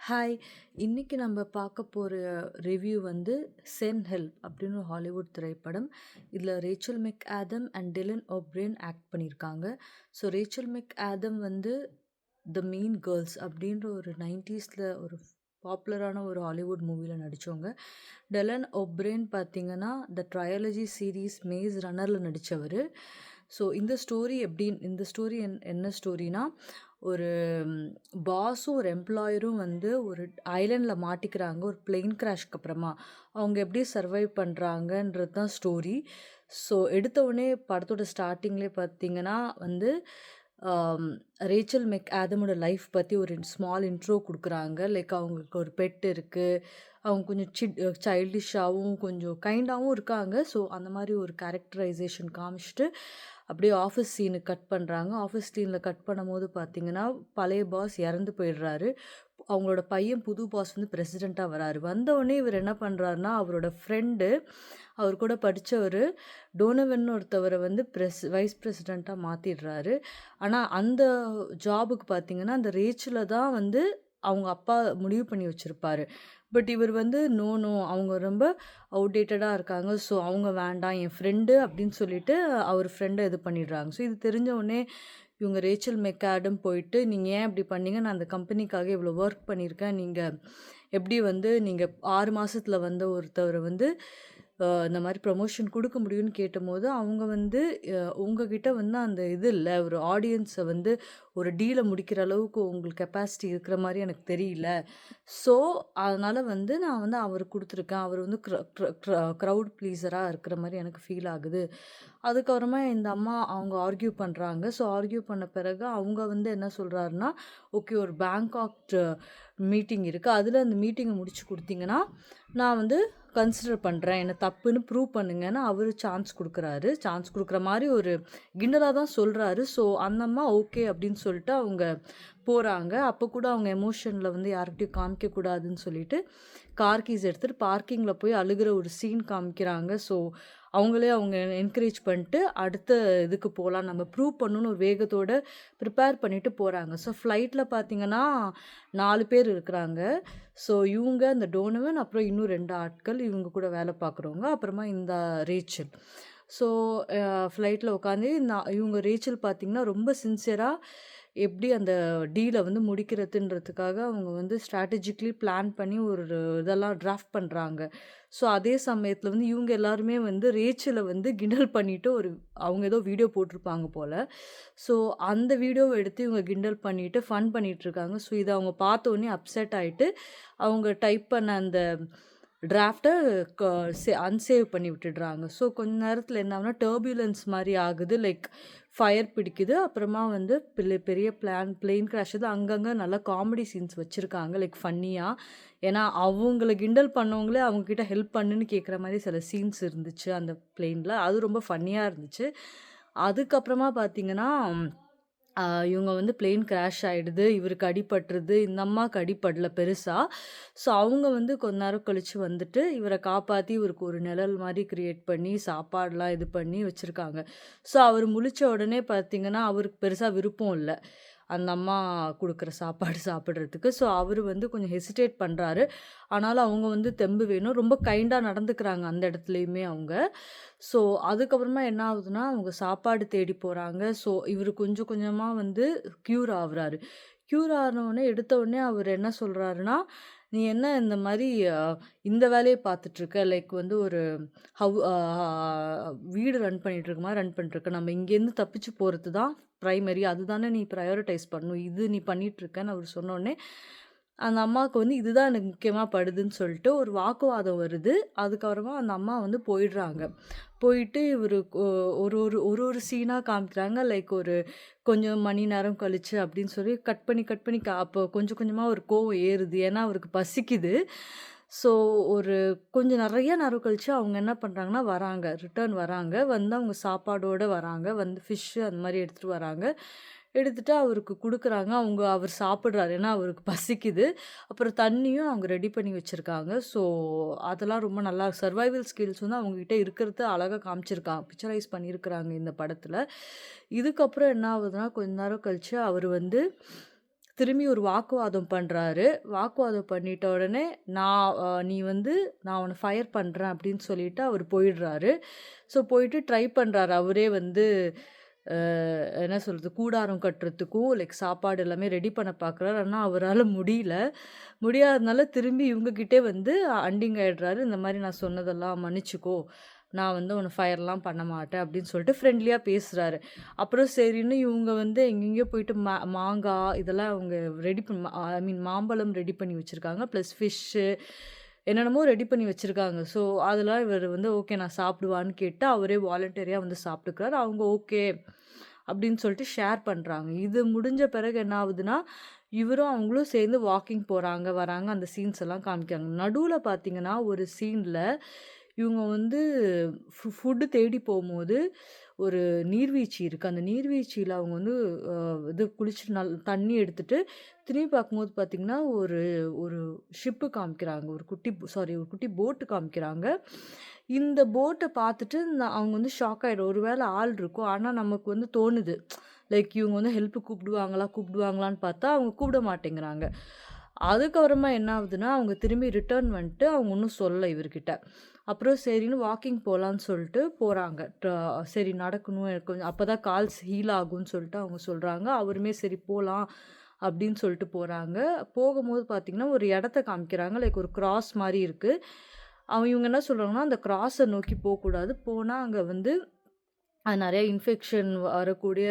Hi! இன்னைக்கு நம்ம பார்க்க போற ரிவ்யூ வந்து "சென் ஹெல்ப்" அப்படின்னு ஒரு ஹாலிவுட் திரைப்படம். இதில Rachel McAdam and Dylan O'Brien act பண்ணியிருக்காங்க. ஸோ ரேச்சல் மெக் ஆடம் வந்து "த மீன் கேர்ள்ஸ்" அப்படின்ற ஒரு 90ஸ்ல ஒரு பாப்புலரான ஒரு ஹாலிவுட் மூவில நடிச்சவங்க. டெலன் ஓ'ப்ரைன் பார்த்தீங்கன்னா, த ட்ரையாலஜி சீரிஸ் மேஸ் ரன்னர்ல நடிச்சவரு. ஸோ இந்த ஸ்டோரி என்ன ஸ்டோரினா, ஒரு பாஸும் ஒரு எம்ப்ளாயரும் வந்து ஒரு ஐலேண்ட்ல மாட்டிக்கிறாங்க. ஒரு பிளேன் கிராஷ்க்கு அப்புறமா. அவங்க எப்படி சர்வைவ் பண்றாங்கன்றது தான் ஸ்டோரி. ஸோ எடுத்த உடனே படத்தோட ஸ்டார்ட்டிங்லேயே பார்த்தீங்கன்னா வந்து, ஆம் ரேச்சல் மெக் ஆதமோட லைஃப் பத்தி ஒரு ஸ்மால் இன்ட்ரோ குடுக்குறாங்க. லைக் அவங்களுக்கு ஒரு பெட் இருக்கு. அவங்க கொஞ்சம் சைல்டிஷ்ஷாவும் கொஞ்சம் கைண்டாவும் இருக்காங்க. ஸோ அந்த மாரி ஒரு கேரக்டரைசேஷன் காமிச்சுட்டு, அப்படியே ஆஃபீஸ் சீனுக்கு கட் பண்றாங்க. ஆஃபீஸ் சீன்ல கட் பண்ணும்போது பார்த்தீங்கன்னா, பழைய பாஸ் இறந்து போயிடுறாரு. அவங்களோட பையன் புது பாஸ் வந்து பிரசிடென்ட்டா வராரு. வந்தவுடனே இவரு என்ன பண்றாருன்னா, அவரோட ஃப்ரெண்டு அவர் கூட படிச்சவரு டோனோவன் ஒருத்தவர வந்து வைஸ் பிரசிடென்ட்டா மாத்திடுறாரு. ஆனா அந்த ஜாபுக்கு பார்த்தீங்கன்னா, அந்த ரேச்சல தான் வந்து அவங்க அப்பா முடிவு பண்ணி வச்சிருப்பாரு. பட் இவர் வந்து நோ அவங்க ரொம்ப அவுட்டேட்டடா இருக்காங்க. ஸோ அவங்க வேண்டாம் என் ஃப்ரெண்டு அப்படின்னு சொல்லிட்டு அவர் ஃப்ரெண்ட இது பண்ணிடுறாங்க. ஸோ இது தெரிஞ்ச உடனே இவங்க ரேச்சல் மெக்காடம் போயிட்டு, "நீங்க ஏன் இப்படி பண்ணீங்க? நான் அந்த கம்பெனிக்காக இவ்வளோ ஒர்க் பண்ணியிருக்கேன். நீங்க எப்படி வந்து நீங்க 6 மாசத்துல வந்த ஒருத்தவர வந்து இந்த மாரி ப்ரமோஷன் குடுக்க முடியும்னு கேட்டபோது, அவங்க வந்து உங்ககிட்ட வந்து அந்த இது இல்ல. ஒரு ஆடியன்ஸ வந்து ஒரு டீல முடிக்கிற அளவுக்கு உங்களுக்கு கெப்பாசிட்டி இருக்கிற மாரி எனக்கு தெரியல. ஸோ, அதனால வந்து நான் வந்து அவருக்கு குடுத்துருக்கேன். அவர் வந்து க்ர க்ர க்ர க்ரவுட் ப்ளீஸரா இருக்கிற மாரி எனக்கு ஃபீல் ஆகுது." அதுக்கப்புறமா இந்த அம்மா அவங்க ஆர்க்யூ பண்றாங்க. ஸோ, ஆர்க்யூ பண்ண பிறகு அவங்க வந்து என்ன சொல்றாருன்னா, "ஓகே ஒரு பேங்காக் மீட்டிங் இருக்கு. அதுல அந்த மீட்டிங்க முடிச்சு குடுத்தீங்கன்னா, நான் வந்து கன்சிடர் பண்றேன். என்ன தப்புன்னு ப்ரூவ் பண்ணுங்கன்னு" அவரு சான்ஸ் குடுக்குறாரு. சான்ஸ் குடுக்குற மாரி ஒரு கிண்டலா தான் சொல்றாரு. ஸோ, அந்த அம்மா ஓகே அப்படின்னு சொல்லிட்டு அவங்க போறாங்க. அப்ப கூட அவங்க எமோஷன்ல வந்து யார்கிட்டயும் காமிக்க கூடாதுன்னு சொல்லிட்டு, கார் கீஸ் எடுத்துட்டு பார்க்கிங்ல போய் அழுகுற ஒரு சீன் காமிக்கிறாங்க. ஸோ, அவங்க என்கரேஜ் பண்ணிட்டு, அடுத்த இதுக்கு போலாம். நம்ம ப்ரூவ் பண்ணணும்னு ஒரு வேகத்தோட ப்ரிப்பேர் பண்ணிட்டு போறாங்க. ஸோ, ஃப்ளைட்ல பார்த்தீங்கன்னா, 4 பேர் இருக்கிறாங்க. ஸோ, இவங்க இந்த டோனோவன், அப்புறம் இன்னும் 2 ஆட்கள், இவங்க கூட வேலை பார்க்குறவங்க. அப்புறமா இந்த ரேச்சல். ஸோ, ஃப்ளைட்ல உட்காந்து இவங்க ரேச்சல் பார்த்தீங்கன்னா, ரொம்ப சின்சியரா எப்படி அந்த டீல வந்து முடிக்கிறதுன்றதுக்காக அவங்க வந்து ஸ்ட்ராட்டஜிக்கலி பிளான் பண்ணி ஒரு இதெல்லாம் டிராஃப்ட் பண்றாங்க. ஸோ, அதே சமயத்தில வந்து இவங்க எல்லாருமே வந்து ரேச்சல வந்து கிண்டல் பண்ணிட்டு அவங்க ஏதோ வீடியோ போட்டிருப்பாங்க போல. ஸோ, அந்த வீடியோவ எடுத்து இவங்க கிண்டல் பண்ணிட்டு, ஃபன் பண்ணிட்டுருக்காங்க. ஸோ, இத அவங்க பார்த்தோனே அப்செட் ஆயிட்டு, அவங்க டைப் பண்ண அந்த டிராஃப்ட்ட க அன்சேவ் பண்ணி விட்டுடுறாங்க. ஸோ, கொஞ்ச நேரத்தில என்ன ஆகும்னா, டர்பியூலன்ஸ் மாரி ஆகுது. லைக் ஃபயர் பிடிக்குது. அப்புறமா வந்து பெரிய பிளேன் கிராஷ் ஆகுது. அங்கங்க நல்லா காமெடி சீன்ஸ் வச்சிருக்காங்க. லைக் ஃபன்னியா. ஏன்னா, அவங்கள கிண்டல் பண்ணவங்களே அவங்க கிட்ட ஹெல்ப் பண்ணுன்னு கேட்குற மாரி சில சீன்ஸ் இருந்துச்சு அந்த பிளேன்ல. அது ரொம்ப ஃபன்னியா இருந்துச்சு. அதுக்கப்புறமா பார்த்தீங்கன்னா, இவங்க வந்து பிளேன் கிராஷ் ஆயிடுது. இவருக்கு அடிபட்டுருது. இந்த அம்மாக்கு அடிபடல பெருசா. ஸோ, அவங்க வந்து கொஞ்ச நேரம் கழிச்சு வந்துட்டு, இவர காப்பாத்தி இவருக்கு ஒரு நிழல் மாரி கிரியேட் பண்ணி, சாப்பாடுலாம் இது பண்ணி வச்சிருக்காங்க. ஸோ, அவரு முழிச்ச உடனே பார்த்தீங்கன்னா, அவருக்கு பெருசா விருப்பம் இல்ல. அந்த அம்மா குடுக்குற சாப்பாடு சாப்பிடுறதுக்கு. ஸோ, அவரு வந்து கொஞ்சம் ஹெசிடேட் பண்றாரு. ஆனாலும் அவங்க வந்து தெம்பு வேணும். ரொம்ப கைண்டா நடந்துக்கிறாங்க அந்த இடத்துலயுமே அவங்க. ஸோ, அதுக்கப்புறமா என்ன ஆகுதுன்னா, அவங்க சாப்பாடு தேடி போறாங்க. ஸோ, இவரு கொஞ்சம் கொஞ்சமா வந்து க்யூர் ஆவுறாரு. க்யூர் ஆனவுனே எடுத்த உடனே அவரு என்ன சொல்றாருன்னா, "நீ என்ன இந்த மாரி இந்த வேலைய பார்த்துட்டுருக்க? லைக் வந்து ஒரு ஹவ் அ வீடு ரன் பண்ணிட்டுருக்க மாரி ரன் பண்ணிட்டுருக்க. நம்ம இங்கேருந்து தப்பிச்சு போறது தான் பிரைமரி. அதுதானே நீ பிரையாரிடைஸ் பண்ணணும். இது நீ பண்ணிட்டுருக்கன்னு" அவரு சொன்னோனே, அந்த அம்மாவுக்கு வந்து இதுதான் எனக்கு முக்கியமா படுதுன்னு சொல்லிட்டு ஒரு வாக்குவாதம் வருது. அதுக்கப்புறமா அந்த அம்மா வந்து போயிடுறாங்க. போயிட்டு இவரு ஒரு ஒரு ஒரு ஒரு சீனா காமிக்கிறாங்க. லைக் ஒரு கொஞ்சம் மணி நேரம் கழிச்சு அப்படின்னு சொல்லி கட் பண்ணி அப்போ கொஞ்சம் கொஞ்சமா ஒரு கோவம் ஏறுது. ஏன்னா அவருக்கு பசிக்குது. ஸோ ஒரு கொஞ்சம் நெறைய நேரம் கழிச்சு அவங்க என்ன பண்றாங்கன்னா வராங்க. ரிட்டர்ன் வராங்க. வந்து அவங்க சாப்பாடோட வராங்க. வந்து ஃபிஷ் அந்த மாரி எடுத்துட்டு வராங்க. எடுத்துட்டு அவருக்கு குடுக்குறாங்க. அவர் சாப்பிடுறாரு. ஏன்னா அவருக்கு பசிக்குது. அப்புறம் தண்ணியும் அவங்க ரெடி பண்ணி வச்சிருக்காங்க. ஸோ அதெல்லாம் ரொம்ப நல்லா சர்வைவல் ஸ்கில்ஸ் வந்து அவங்ககிட்ட இருக்கிறத அழகா காமிச்சிருக்காங்க. பிக்சரைஸ் பண்ணியிருக்கிறாங்க இந்த படத்துல. இதுக்கப்புறம் என்ன ஆகுதுன்னா, கொஞ்ச நேரம் கழிச்சு அவரு வந்து திரும்பி ஒரு வாக்குவாதம் பண்றாரு. வாக்குவாதம் பண்ணிட்ட உடனே, நீ வந்து நான் உன்ன ஃபயர் பண்றேன் அப்படின்னு சொல்லிட்டு அவரு போயிடுறாரு. ஸோ போயிட்டு ட்ரை பண்றாரு. அவரே வந்து அ என்ன சொல்றது? கூடாரம் கட்டுறதுக்கும், லைக் சாப்பாடு எல்லாமே ரெடி பண்ண பார்க்குறாரு. ஆனா அவரால முடியல. முடியாதனால திரும்பி இவங்க கிட்டே வந்து அண்டிங் ஆயிடுறாரு. இந்த மாரி நான் சொன்னதெல்லாம் மன்னிச்சுக்கோ. நான் வந்து உன்ன ஃபயர்லாம் பண்ண மாட்டேன் அப்படின்னு சொல்லிட்டு ஃப்ரெண்ட்லியா பேசுறாரு. அப்புறம் சரின்னு இவங்க வந்து எங்கெங்கேயோ போயிட்டு மாங்காய் இதெல்லாம் அவங்க ரெடி பண்ணி ஐ மீன் மாம்பழம் ரெடி பண்ணி வச்சிருக்காங்க. ப்ளஸ் ஃபிஷ்ஷு என்னென்னமோ ரெடி பண்ணி வச்சிருக்காங்க. ஸோ அதெல்லாம் இவரு வந்து ஓகே நான் சாப்பிடுவான்னு கேட்டு அவரே வாலண்டரியா வந்து சாப்பிட்டுக்கிறாரு. அவங்க ஓகே அப்படின்னு சொல்லிட்டு ஷேர் பண்றாங்க. இது முடிஞ்ச பிறகு என்ன ஆகுதுன்னா, இவரும் அவங்களும் சேர்ந்து வாக்கிங் போறாங்க, வராங்க. அந்த சீன்ஸ் எல்லாம் காமிக்கிறாங்க. நடுவுல பார்த்தீங்கன்னா, ஒரு சீன்ல இவங்க வந்து ஃபுட் தேடி போம்போது, ஒரு நீர்வீழ்ச்சி இருக்கு. அந்த நீர்வீழ்ச்சியில அவங்க வந்து அ இது குளிச்சுட்டு தண்ணி எடுத்துட்டு, திரும்பி பார்க்கும்போது பார்த்தீங்கன்னா, ஒரு ஒரு ஷிப்பு காமிக்கிறாங்க. ஒரு குட்டி போட் காமிக்கிறாங்க. இந்த போட்ட பார்த்துட்டு அவங்க வந்து ஷாக் ஆயிடும். ஒரு வேள ஆள் இருக்கும். ஆனா நமக்கு வந்து தோணுது. லைக் இவங்க வந்து ஹெல்ப் கூப்பிடுவாங்களான்னு பார்த்தா, அவங்க கூப்பிட மாட்டேங்கிறாங்க. அதுக்கப்புறமா என்ன ஆகுதுன்னா, அவங்க திரும்பி ரிட்டர்ன் வந்துட்டு அவங்க ஒண்ணும் சொல்லல இவர்கிட்ட. அப்புறம் சரின்னு வாக்கிங் போலான்னு சொல்லிட்டு போறாங்க. சரி நடக்கணும் எனக்கு கொஞ்சம் அப்பதான் கால்ஸ் ஹீல் ஆகும்ன்னு சொல்லிட்டு அவங்க சொல்றாங்க. அவருமே சரி போலாம் அப்படின்னு சொல்லிட்டு போறாங்க. போகும்போது பார்த்தீங்கன்னா, ஒரு இடத்த காமிக்கிறாங்க. லைக் ஒரு கிராஸ் மாரி இருக்கு. இவங்க என்ன சொல்றாங்கன்னா, அந்த கிராஸ நோக்கி போக்கூடாது. போனா அங்க வந்து அது நெறைய இன்ஃபெக்ஷன் வரக்கூடிய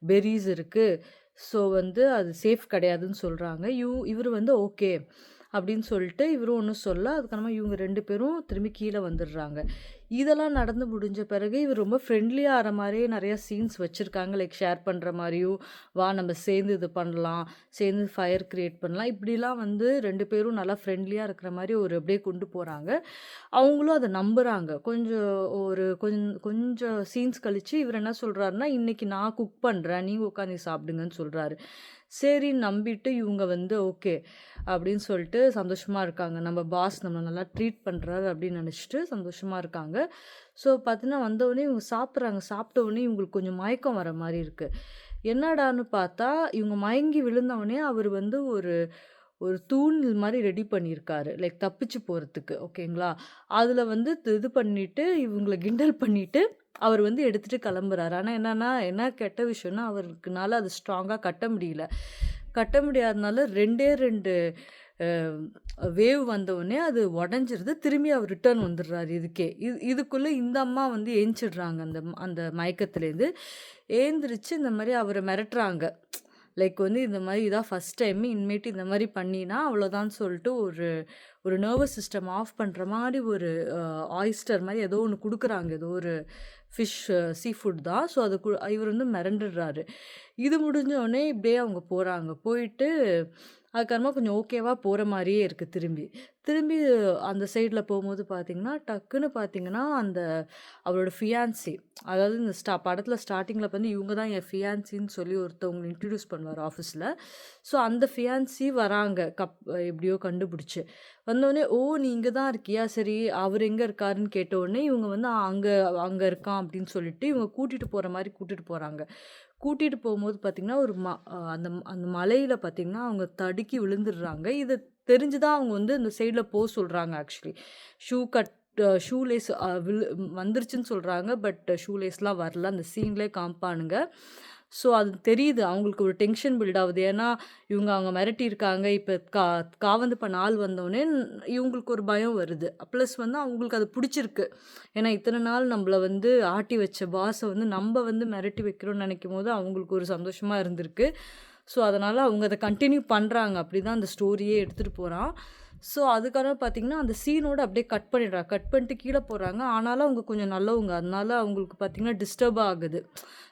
பெர்ரீஸ் இருக்கு. ஸோ வந்து அது சேஃப் கிடையாதுன்னு சொல்றாங்க. இவரு வந்து ஓகே. அப்படின்னு சொல்லிட்டு இவரும் ஒண்ணும் சொல்லல. அதுக்கப்புறமா இவங்க 2 பேரும் திரும்பி கீழ வந்துடுறாங்க. இதெல்லாம் நடந்து முடிஞ்ச பிறகு இவர் ரொம்ப ஃப்ரெண்ட்லியா ஆற மாரியே நெறைய சீன்ஸ் வச்சிருக்காங்க. லைக் ஷேர் பண்ற மாரியும், "வா நம்ம சேர்ந்து இது பண்ணலாம். சேர்ந்து ஃபயர் கிரியேட் பண்ணலாம்." இப்படிலாம் வந்து 2 பேரும் நல்லா ஃப்ரெண்ட்லியா இருக்கிற மாரி ஒரு அப்படியே கொண்டு போறாங்க. அவங்களும் அத நம்புறாங்க. கொஞ்சம் சீன்ஸ் கழிச்சு இவரு என்ன சொல்றாருன்னா, "இன்னைக்கு நான் குக் பண்றேன். நீங்க உட்காந்து சாப்பிடுங்கன்னு" சொல்றாரு. சரின்னு நம்பிட்டு இவங்க வந்து ஓகே அப்படின்னு சொல்லிட்டு சந்தோஷமா இருக்காங்க. நம்ம பாஸ் நம்மள நல்லா ட்ரீட் பண்றாரு அப்படின்னு நெனச்சுட்டு சந்தோஷமா இருக்காங்க. ஸோ பார்த்தீங்கன்னா, வந்தவுனே இவங்க சாப்பிடுறாங்க. சாப்பிட்ட உடனே இவங்களுக்கு கொஞ்சம் மயக்கம் வர மாரி இருக்கு. என்னடான்னு பார்த்தா, இவங்க மயங்கி விழுந்தவுனே அவரு வந்து ஒரு ஒரு தூணல் மாரி ரெடி பண்ணியிருக்காரு. லைக் தப்பிச்சு போறதுக்கு. ஓகேங்களா? அதுல வந்து இது பண்ணிட்டு, இவங்கள கிண்டல் பண்ணிட்டு, அவர் வந்து எடுத்துட்டு கிளம்புறாரு. ஆனா என்னன்னா, என்ன கெட்ட விஷயம்னா, அவருக்குனால அது ஸ்ட்ராங்கா கட்ட முடியல. கட்ட முடியாதனால 2டே 2 அ வேவ் வந்தவுனே அது உடைஞ்சிருது. திரும்பி அவர் ரிட்டர்ன் வந்துடுறாரு இதுக்கே. இதுக்குள்ள இந்த அம்மா வந்து எந்திச்சிடுறாங்க அந்த அந்த மயக்கத்துலேருந்து. எழுந்திரிச்சு இந்த மாரி அவர மிரட்டுறாங்க. லைக் வந்து இந்த மாரி இதான் ஃபர்ஸ்ட் டைம். இனிமேட்டு இந்த மாரி பண்ணீன்னா அவ்வளோதான்னு சொல்லிட்டு ஒரு ஒரு நர்வஸ் சிஸ்டம் ஆஃப் பண்ற மாரி ஒரு ஆயிஸ்டர் மாரி ஏதோ ஒண்ணு குடுக்குறாங்க. ஏதோ ஒரு ஃபிஷ் சீ ஃபுட் தான். ஸோ அது இவரு வந்து மிரண்டுடுறாரு. இது முடிஞ்ச உடனே இப்படியே அவங்க போறாங்க. போயிட்டு அதுக்கப்புறமா கொஞ்சம் ஓகேவா போற மாரியே இருக்கு திரும்பி. திரும்பி அந்த சைட்ல போம்போது பார்த்தீங்கன்னா, டக்குன்னு பார்த்தீங்கன்னா, அந்த அவரோட ஃபியான்சி அதாவது இந்த படத்துல ஸ்டார்ட்டிங்ல வந்து இவங்க தான் என் ஃபியான்சின்னு சொல்லி ஒருத்தவங்கள இன்ட்ரோடியூஸ் பண்ணுவாரு ஆஃபீஸ்ல. ஸோ அந்த ஃபியான்சி வராங்க. எப்படியோ கண்டுபிடிச்சு. வந்தோனே, "ஓ! நீ இங்க தான் இருக்கியா? சரி அவரு எங்க இருக்காருன்னு?" கேட்ட உடனே இவங்க வந்து, அங்க அங்க இருக்கான்" அப்படின்னு சொல்லிட்டு இவங்க கூட்டிட்டு போற மாரி கூட்டிட்டு போறாங்க. கூட்டிட்டு போம்போது பார்த்தீங்கன்னா, ஒரு ம அ அந்த அந்த மலையில பார்த்தீங்கன்னா, அவங்க தடுக்கி விழுந்துடுறாங்க. இது தெரிஞ்சு தான் அவங்க வந்து இந்த சைட்ல சொல்றாங்க ஆக்சுவலி. ஷூ லேஸ் வந்துருச்சுன்னு சொல்றாங்க. பட் ஷூ லேஸ்லாம் வரல. அந்த சீன்லயே காமிப்பானுங்க. ஸோ அது தெரியுது. அவங்களுக்கு ஒரு டென்ஷன் பில்ட் ஆவுது. ஏன்னா, இவங்க அவங்க மிரட்டியிருக்காங்க. இப்ப காவந்து பண்ண ஆள் வந்தோனே இவங்களுக்கு ஒரு பயம் வருது. ப்ளஸ் வந்து அவங்களுக்கு அது புடிச்சிருக்கு. ஏன்னா, இத்தன நாள் நம்மள வந்து ஆட்டி வச்ச பாஸ வந்து நம்ப வந்து மிரட்டி வைக்கிறோம்னு நெனைக்கும்போது, அவங்களுக்கு ஒரு சந்தோஷமா இருந்திருக்கு. ஸோ, அதனால அவங்க அத கன்டின்யூ பண்றாங்க. அப்படிதான் அந்த ஸ்டோரியே எடுத்துட்டு போறான். ஸோ, அதுக்கப்புறம் பார்த்தீங்கன்னா, அந்த சீனோட அப்படியே கட் பண்ணிடுறாங்க. கட் பண்ணிட்டு கீழ போடுறாங்க. ஆனாலும் அவங்க கொஞ்சம் நல்லவங்க. அதனால அவங்களுக்கு பார்த்தீங்கன்னா, டிஸ்டர்ப் ஆகுது.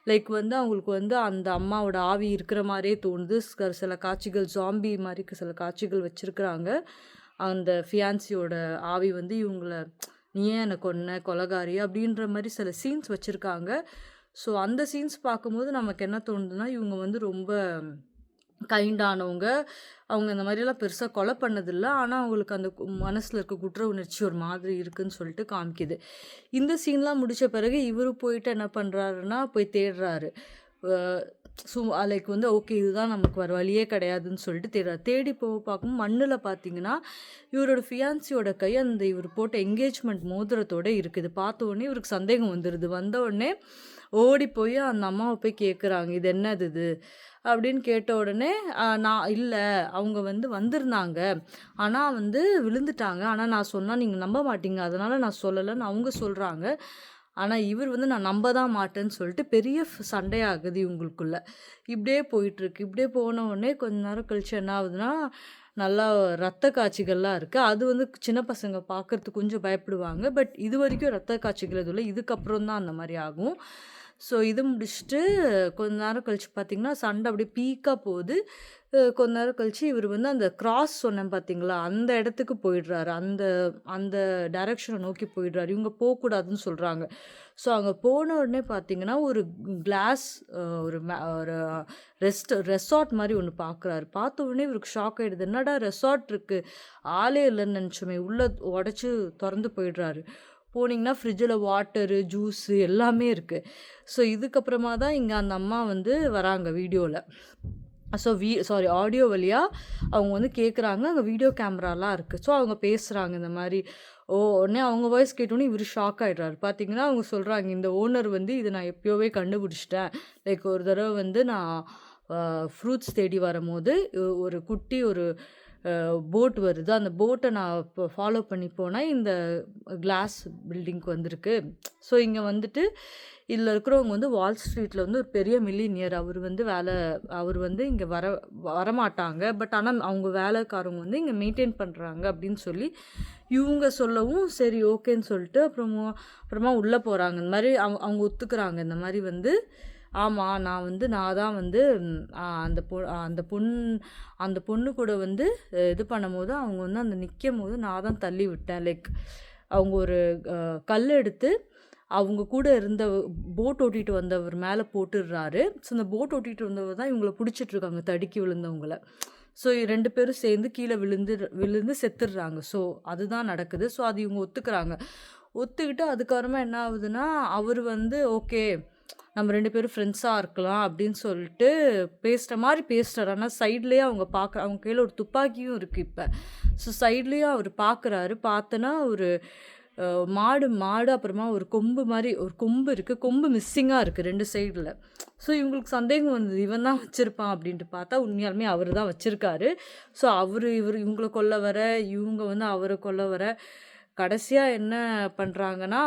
லைக் வந்து அவங்களுக்கு வந்து அந்த அம்மாவோட ஆவி இருக்கிற மாரியே தோணுது. சில காட்சிகள் ஜாம்பி மாரி சில காட்சிகள் வச்சிருக்கிறாங்க. அந்த ஃபியான்சியோட ஆவி வந்து இவங்கள "நீ ஏன் என்ன கொன்ன? கொலைகாரி" அப்படின்ற மாரி சில சீன்ஸ் வச்சிருக்காங்க. ஸோ அந்த சீன்ஸ் பார்க்கும்போது நமக்கு என்ன தோணுதுன்னா, இவங்க வந்து ரொம்ப கைண்டானவங்க. அவங்க இந்த மாரிலாம் பெருசா கொலை பண்ணதில்ல. ஆனா, அவங்களுக்கு அந்த மனசுல இருக்க குற்ற உணர்ச்சி ஒரு மாதிரி இருக்குன்னு சொல்லிட்டு காமிக்குது. இந்த சீன்லாம் முடிச்ச பிறகு இவரு போயிட்டு என்ன பண்றாருன்னா, போய் தேடுறாரு. அ லைக் வந்து ஓகே இதுதான் நமக்கு வேறு வழியே கிடையாதுன்னு சொல்லிட்டு தேடி பார்க்கும் மண்ணில் பார்த்தீங்கன்னா இவரோட ஃபியான்சியோட கை அந்த இவர் போட்ட என்கேஜ்மெண்ட் மோதிரத்தோடு இருக்குது. பார்த்த உடனே இவருக்கு சந்தேகம் வந்துடுது. வந்த உடனே ஓடி போய் அந்த அம்மாவை போய் கேட்குறாங்க, இது என்னது இது அப்படின்னு கேட்ட உடனே நான் இல்லை, அவங்க வந்து வந்திருந்தாங்க, ஆனால் வந்து விழுந்துட்டாங்க, ஆனால் நான் சொன்னால் நீங்கள் நம்ப மாட்டீங்க, அதனால் நான் சொல்லலைன்னு அவங்க சொல்கிறாங்க. ஆனால் இவர் வந்து நான் நம்ப தான் மாட்டேன்னு சொல்லிட்டு பெரிய சண்டையாகுது இவங்களுக்குள்ள. இப்படியே போயிட்டுருக்கு. இப்படியே போன உடனே கொஞ்ச நேரம் கழிச்சு என்ன ஆகுதுன்னா, நல்லா ரத்த காட்சிகள்லாம் இருக்குது. அது வந்து சின்ன பசங்க பார்க்குறதுக்கு கொஞ்சம் பயப்படுவாங்க. பட் இது வரைக்கும் ரத்த காட்சிகள் எதுவும் இல்லை. இதுக்கப்புறம் தான் அந்த மாதிரி ஆகும். ஸோ இது முடிச்சுட்டு கொஞ்ச நேரம் கழிச்சு பார்த்தீங்கன்னா, சண்டை அப்படியே பீக்காக போகுது. கொஞ்ச நேரம் கழிச்சு இவர் வந்து அந்த கிராஸ் சொன்னேன் பார்த்தீங்களா, அந்த இடத்துக்கு போயிடுறாரு. அந்த அந்த டைரக்ஷனை நோக்கி போயிடுறாரு. இவங்க போகக்கூடாதுன்னு சொல்கிறாங்க. ஸோ அங்கே போன உடனே பார்த்தீங்கன்னா, ஒரு கிளாஸ் ஒரு ரெசார்ட் மாதிரி ஒன்று பார்க்குறாரு. பார்த்த உடனே இவருக்கு ஷாக் ஆகிடுது. என்னடா ரெசார்ட் இருக்குது, ஆளே இல்லைன்னு நினச்சோமே, உள்ளே உடச்சி திறந்து போயிடுறாரு. போனீங்கன்னா ஃப்ரிட்ஜில் வாட்டரு, ஜூஸு எல்லாமே இருக்குது. ஸோ இதுக்கப்புறமா தான் இங்கே அந்த அம்மா வந்து வராங்க வீடியோவில். ஸோ ஆடியோ வழியாக அவங்க வந்து கேட்குறாங்க. அங்கே வீடியோ கேமராலாம் இருக்குது. ஸோ அவங்க பேசுகிறாங்க இந்த மாதிரி. உடனே அவங்க வாய்ஸ் கேட்டோன்னே இவர் ஷாக் ஆகிடுறாரு. பார்த்தீங்கன்னா அவங்க சொல்கிறாங்க, இந்த ஓனர் வந்து இது நான் எப்போவே கண்டுபிடிச்சிட்டேன். லைக் ஒரு தடவை வந்து நான் ஃப்ரூட்ஸ் தேடி வரும்போது ஒரு குட்டி ஒரு போட் வருது. அந்த போட்டை நான் இப்போ ஃபாலோ பண்ணி போனால் இந்த கிளாஸ் பில்டிங்க்கு வந்திருக்கு. ஸோ இங்கே வந்துட்டு இதில் இருக்கிறவங்க வந்து வால் ஸ்ட்ரீட்டில் வந்து ஒரு பெரிய மில்லினியர். அவர் வந்து இங்கே வரமாட்டாங்க. பட் ஆனால் அவங்க வேலைக்காரங்க வந்து இங்கே மெயின்டைன் பண்ணுறாங்க அப்படின்னு சொல்லி இவங்க சொல்லவும் சரி ஓகேன்னு சொல்லிட்டு அப்புறமா உள்ளே போகிறாங்க. இந்த மாதிரி அவங்க ஒத்துக்கிறாங்க. இந்த மாதிரி வந்து ஆமாம் நான் தான் வந்து அந்த பொண்ணு கூட வந்து இது பண்ணும்போது அவங்க வந்து அந்த நிற்கும் போது நான் தான் தள்ளி விட்டேன். லைக் அவங்க ஒரு கல் எடுத்து அவங்க கூட இருந்த போட் ஓட்டிகிட்டு வந்தவர் மேலே போட்டுடுறாரு. ஸோ அந்த போட் ஓட்டிகிட்டு வந்தவர் தான் இவங்களை பிடிச்சிட்ருக்காங்க, தடுக்கி விழுந்தவங்கள. ஸோ 2 பேரும் சேர்ந்து கீழே விழுந்து செத்துடுறாங்க. ஸோ அதுதான் நடக்குது. ஸோ அது இவங்க ஒத்துக்கிட்டு அதுக்கப்புறமா என்ன ஆகுதுன்னா, அவர் வந்து ஓகே நம்ம 2 பேரும் ஃப்ரெண்ட்ஸாக இருக்கலாம் அப்படின்னு சொல்லிட்டு பேசுகிறார். ஆனால் சைட்லேயே அவங்க கையில் ஒரு துப்பாக்கியும் இருக்குது இப்போ. ஸோ சைட்லேயும் அவர் பார்க்குறாரு. பார்த்தோன்னா ஒரு மாடு அப்புறமா ஒரு கொம்பு இருக்குது. கொம்பு மிஸ்ஸிங்காக இருக்குது 2 சைடில். ஸோ இவங்களுக்கு சந்தேகம் வந்தது, இவன் தான் வச்சுருப்பான் அப்படின்ட்டு பார்த்தா உண்மையாலுமே அவர் தான் வச்சுருக்காரு. ஸோ இவங்களை கொல்ல வர, இவங்க வந்து அவரை கொல்ல வர, கடைசியாக என்ன பண்ணுறாங்கன்னா,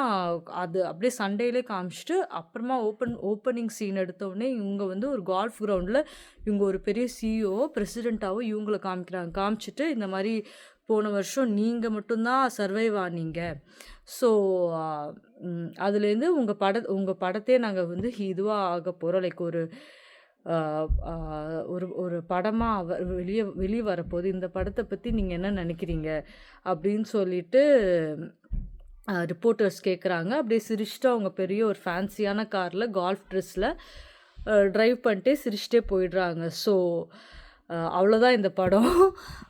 அது அப்படியே சண்டையிலே காமிச்சிட்டு அப்புறமா ஓப்பனிங் சீன் எடுத்தோடனே இவங்க வந்து ஒரு கால்ஃப் கிரவுண்டில் இவங்க ஒரு பெரிய சிஇஓ பிரசிடெண்ட்டாகவும் இவங்களை காமிச்சிட்டு இந்த மாதிரி போன வருஷம் நீங்கள் மட்டும்தான் சர்வைவ் ஆனீங்க. ஸோ அதுலேருந்து உங்கள் படத்தையே நாங்கள் வந்து இதுவாக ஆக போகிறோம். லைக் ஒரு படமாக வெளியே வரப்போகுது. இந்த படத்தை பற்றி நீங்கள் என்ன நினைக்கிறீங்க அப்படின்னு சொல்லிட்டு ரிப்போர்ட்டர்ஸ் கேட்குறாங்க. அப்படியே சிரிச்சிட்டு அவங்க பெரிய ஒரு ஃபேன்சியான காரில் கால்ஃப் ட்ரெஸ்ஸில் ட்ரைவ் பண்ணிட்டே சிரிச்சிட்டே போயிடுறாங்க. ஸோ அவ்வளோதான் இந்த படம்.